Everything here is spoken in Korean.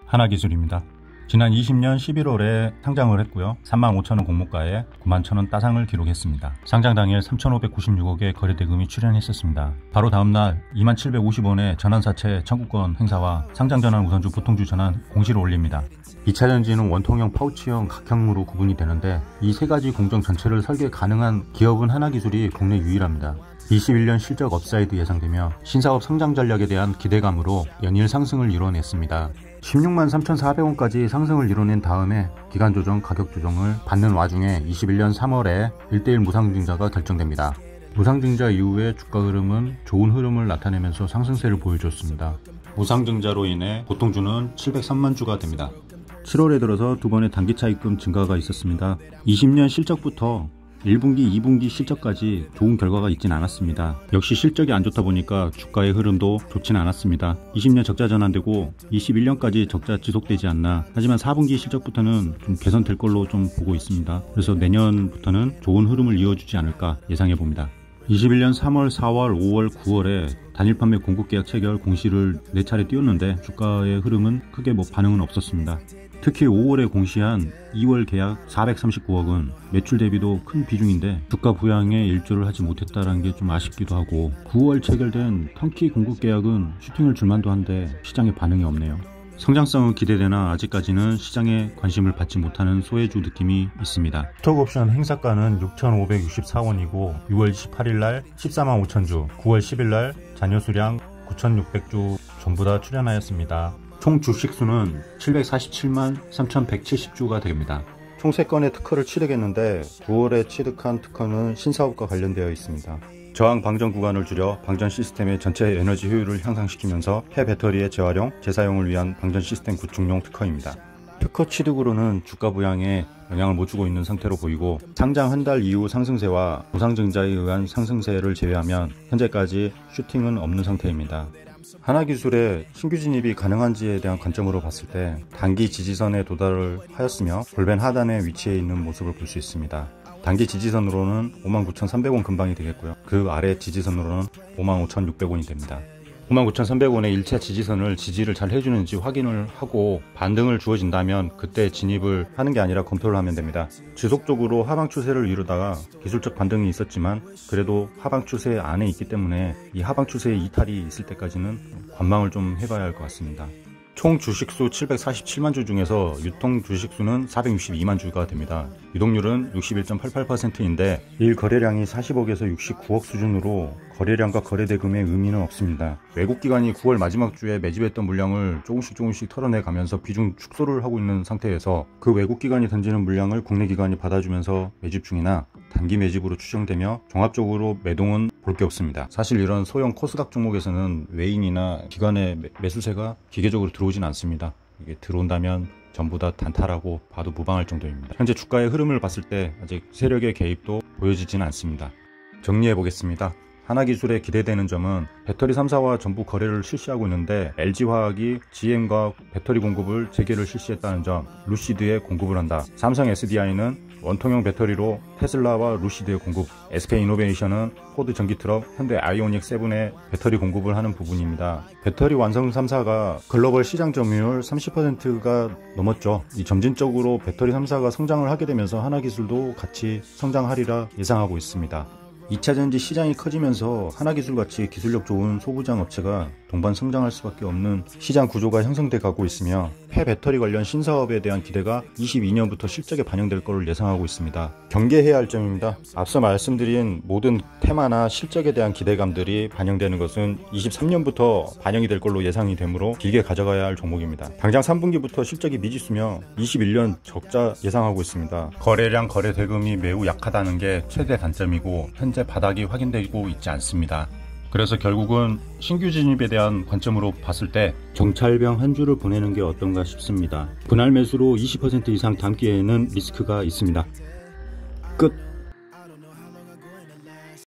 하나기술입니다. 지난 20년 11월에 상장을 했고요. 35,000원 공모가에 91,000원 따상을 기록했습니다. 상장 당일 3,596억의 거래대금이 출현했었습니다. 바로 다음날 2750원의 전환사채 청구권 행사와 상장 전환 우선주 보통주 전환 공시를 올립니다. 2차 전지는 원통형 파우치형 각형으로 구분이 되는데 이 세 가지 공정 전체를 설계 가능한 기업은 하나기술이 국내 유일합니다. 21년 실적 업사이드 예상되며 신사업 성장 전략에 대한 기대감으로 연일 상승을 이뤄냈습니다. 16만 3,400원까지 상승을 이뤄낸 다음에 기간 조정, 가격 조정을 받는 와중에 21년 3월에 1:1 무상증자가 결정됩니다. 무상증자 이후에 주가 흐름은 좋은 흐름을 나타내면서 상승세를 보여줬습니다. 무상증자로 인해 보통주는 703만 주가 됩니다. 7월에 들어서 두 번의 단기 차입금 증가가 있었습니다. 20년 실적부터 1분기, 2분기 실적까지 좋은 결과가 있진 않았습니다. 역시 실적이 안 좋다 보니까 주가의 흐름도 좋진 않았습니다. 20년 적자 전환되고 21년까지 적자 지속되지 않나. 하지만 4분기 실적부터는 좀 개선될 걸로 좀 보고 있습니다. 그래서 내년부터는 좋은 흐름을 이어주지 않을까 예상해 봅니다. 21년 3월, 4월, 5월, 9월에 단일 판매 공급계약 체결 공시를 4차례 띄웠는데 주가의 흐름은 크게 반응은 없었습니다. 특히 5월에 공시한 2월 계약 439억은 매출 대비도 큰 비중인데 주가 부양에 일조를 하지 못했다는 게 좀 아쉽기도 하고 9월 체결된 턴키 공급 계약은 슈팅을 줄만도 한데 시장에 반응이 없네요. 성장성은 기대되나 아직까지는 시장에 관심을 받지 못하는 소외주 느낌이 있습니다. 스톡옵션 행사가는 6,564원이고 6월 18일날 14만 5천주, 9월 10일날 잔여 수량 9,600주 전부 다 출현하였습니다. 총 주식수는 747만 3,170주가 됩니다. 총 3건의 특허를 취득했는데 9월에 취득한 특허는 신사업과 관련되어 있습니다. 저항 방전 구간을 줄여 방전 시스템의 전체 에너지 효율을 향상시키면서 폐배터리의 재활용, 재사용을 위한 방전 시스템 구축용 특허입니다. 특허 취득으로는 주가 부양에 영향을 못 주고 있는 상태로 보이고 상장 한 달 이후 상승세와 무상증자에 의한 상승세를 제외하면 현재까지 슈팅은 없는 상태입니다. 하나기술의 신규 진입이 가능한지에 대한 관점으로 봤을 때 단기 지지선에 도달을 하였으며 골반 하단에 위치해 있는 모습을 볼 수 있습니다. 단기 지지선으로는 59,300원 근방이 되겠고요. 그 아래 지지선으로는 55,600원이 됩니다. 59,300원의 1차 지지선을 지지를 잘 해주는지 확인을 하고 반등을 주어진다면 그때 진입을 하는 게 아니라 검토를 하면 됩니다. 지속적으로 하방 추세를 이루다가 기술적 반등이 있었지만 그래도 하방 추세 안에 있기 때문에 이 하방 추세의 이탈이 있을 때까지는 관망을 좀 해봐야 할 것 같습니다. 총 주식수 747만 주 중에서 유통 주식수는 462만 주가 됩니다. 유동률은 61.88%인데 일 거래량이 40억에서 69억 수준으로 거래량과 거래대금의 의미는 없습니다. 외국기관이 9월 마지막 주에 매집했던 물량을 조금씩 털어내 가면서 비중 축소를 하고 있는 상태에서 그 외국기관이 던지는 물량을 국내기관이 받아주면서 매집 중이나 단기 매집으로 추정되며 종합적으로 매동은 볼 게 없습니다. 사실 이런 소형 코스닥 종목에서는 외인이나 기관의 매수세가 기계적으로 들어오진 않습니다. 이게 들어온다면 전부 다 단타라고 봐도 무방할 정도입니다. 현재 주가의 흐름을 봤을 때 아직 세력의 개입도 보여지지는 않습니다. 정리해 보겠습니다. 하나기술에 기대되는 점은 배터리 3사와 전부 거래를 실시하고 있는데 LG화학이 GM과 배터리 공급을 재개를 실시했다는 점, 루시드에 공급을 한다. 삼성 SDI는 원통형 배터리로 테슬라와 루시드에 공급, SK이노베이션은 포드 전기트럭, 현대 아이오닉 7에 배터리 공급을 하는 부분입니다. 배터리 완성 3사가 글로벌 시장 점유율 30%가 넘었죠. 이 점진적으로 배터리 3사가 성장을 하게 되면서 하나기술도 같이 성장하리라 예상하고 있습니다. 2차전지 시장이 커지면서 하나기술같이 기술력 좋은 소부장 업체가 동반 성장할 수밖에 없는 시장 구조가 형성돼 가고 있으며 폐배터리 관련 신사업에 대한 기대가 22년부터 실적에 반영될 것을 예상하고 있습니다. 경계해야 할 점입니다. 앞서 말씀드린 모든 테마나 실적에 대한 기대감들이 반영되는 것은 23년부터 반영이 될 걸로 예상이 되므로 길게 가져가야 할 종목입니다. 당장 3분기부터 실적이 미지수며 21년 적자 예상하고 있습니다. 거래량, 거래 대금이 매우 약하다는 게 최대 단점이고 현재 바닥이 확인되고 있지 않습니다. 그래서 결국은 신규 진입에 대한 관점으로 봤을 때 정찰병 한 주를 보내는 게 어떤가 싶습니다. 분할 매수로 20% 이상 담기에는 리스크가 있습니다. 끝.